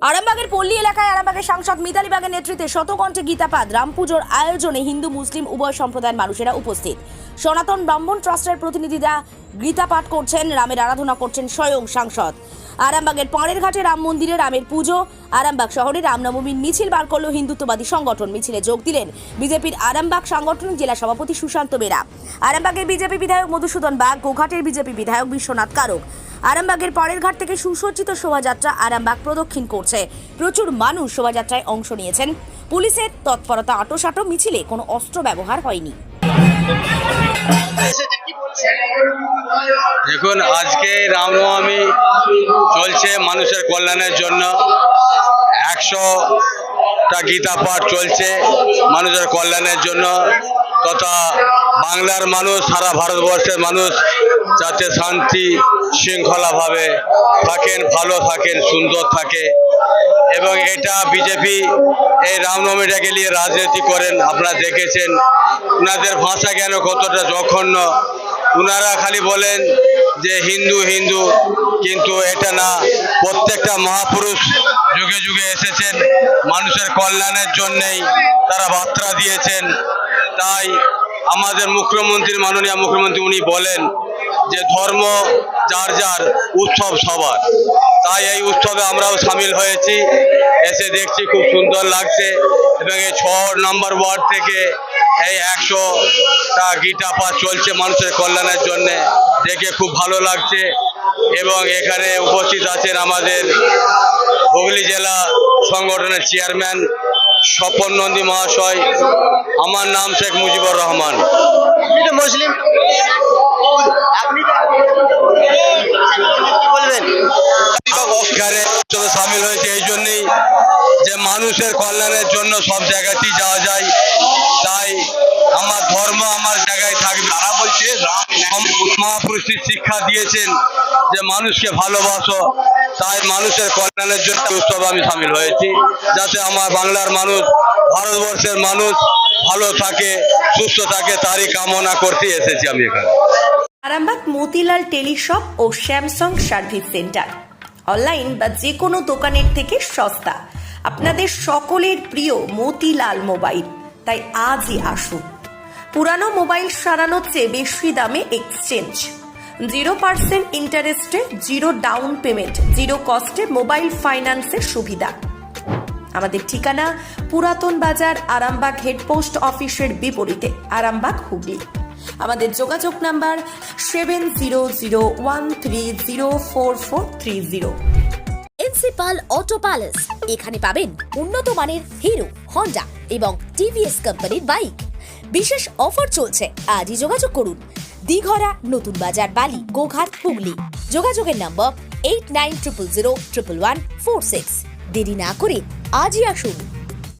আরামবাগের পল্লী এলাকায় আরামবাগের সাংসদ মিতালি বাগের নেতৃত্বে শতকণ্ঠে গীতাপাঠ রাম পুজোর আয়োজনে হিন্দু মুসলিম উভয় সম্প্রদায়ের মানুষেরা উপস্থিত। সনাতন ব্রাহ্মণ ট্রাস্টের প্রতিনিধিরা গীতাপাঠ করছেন, রামের আরাধনা করছেন স্বয়ং সাংসদ। আরামবাগের পাড়ের ঘাটে রাম মন্দিরে রামের পুজো। আরামবাগ শহরে রামনবমীর মিছিল বার করল হিন্দুত্ববাদী সংগঠন। মিছিলে যোগ দিলেন বিজেপির আরামবাগ সাংগঠনিক জেলা সভাপতি সুশান্ত বেরা, আরামবাগের বিজেপি বিধায়ক মধুসূদন বাগ, গোঘাটের বিজেপি বিধায়ক বিশ্বনাথ কারক। আরামবাগের পরের ঘাট থেকে সুসজ্জিত শোভাযাত্রা আরামবাগ প্রদক্ষিণ করছে। প্রচুর মানুষ শোভাযাত্রায় অংশ নিয়েছেন। পুলিশের তৎপরতা আঁটোসাঁটো, মিছিলে কোনো অস্ত্র ব্যবহার হয়নি। দেখুন, আজকে রামনবমী চলছে মানুষের কল্যাণের জন্য। 100টা গীতা পাঠ চলছে মানুষের কল্যাণের জন্য, তথা বাংলার মানুষ, সারা ভারতবর্ষের মানুষ যাতে শান্তি শৃঙ্খলাভাবে থাকেন, ভালো থাকেন, সুন্দর থাকে। এবং এটা বিজেপি এই রামনবমীটাকে নিয়ে রাজনীতি করেন। আপনারা দেখেছেন ওনাদের ভাষা জ্ঞান কতটা জঘন্য। ওনারা খালি বলেন যে হিন্দু হিন্দু, কিন্তু এটা না। প্রত্যেকটা মহাপুরুষ যুগে যুগে এসেছেন, মানুষের কল্যাণের জন্যেই তারা বার্তা দিয়েছেন। তাই আমাদের মুখ্যমন্ত্রী, মাননীয় মুখ্যমন্ত্রী, উনি বলেন যে ধর্ম যার যার, উৎসব সবার। তাই এই উৎসবে আমরাও সামিল হয়েছি, এসে দেখছি খুব সুন্দর লাগছে। এবং এই 6 নম্বর ওয়ার্ড থেকে এই 100টা গীতা পাঠ চলছে মানুষের কল্যাণের জন্য, দেখে খুব ভালো লাগছে। এবং এখানে উপস্থিত আছেন আমাদের হুগলি জেলা সংগঠনের চেয়ারম্যান স্বপন নন্দী মহাশয়। আমার নাম শেখ মুজিবুর রহমান। মুসলিম বলবেন সামিল হয়েছে এই জন্যই যে মানুষের কল্যাণের জন্য সব জায়গাতেই যাওয়া যায়। তাই আমার ধর্ম আমার জায়গায় থাকবে। তারা বলছে মহাপুরুষের শিক্ষা দিয়েছেন যে মানুষকে ভালোবাসো। তাই মানুষের কল্যাণের জন্য উৎসবে আমি সামিল হয়েছি, যাতে আমার বাংলার মানুষ, ভারতবর্ষের মানুষ ভালো থাকে, সুস্থ থাকে, তারই কামনা করতে এসেছি আমি এখানে। আরামবাগ মতিলাল টেলিশপ ও স্যামসাং সার্ভিস সেন্টার, অনলাইন বা যে কোনো দোকানের থেকে সস্তা। আপনাদের সকলের প্রিয় মতিলাল মোবাইল। তাই আজই আসুন। পুরানো মোবাইল সারানোর চেয়ে বেশি দামে এক্সচেঞ্জ, 0% ইন্টারেস্টে, 0 ডাউন পেমেন্ট, 0 কস্টে মোবাইল ফাইন্যান্সের সুবিধা। আমাদের ঠিকানা পুরাতন বাজার, আরামবাগ হেডপোস্ট অফিসের বিপরীতে, আরামবাগ, হুগলি। আমাদের যোগাযোগ নাম্বার 7001304430। প্রিন্সিপাল অটো প্যালেস, এখানে পাবেন উন্নত মানের হিরো, হন্ডা এবং টিভিএস কোম্পানির বাইক। বিশেষ অফার চলছে, আজই যোগাযোগ করুন। দিঘরা, নতুন বাজার, বালি, গোঘাট, হুগলি। যোগাযোগের নম্বর 8900011146। দেরি না করে আজই আসুন।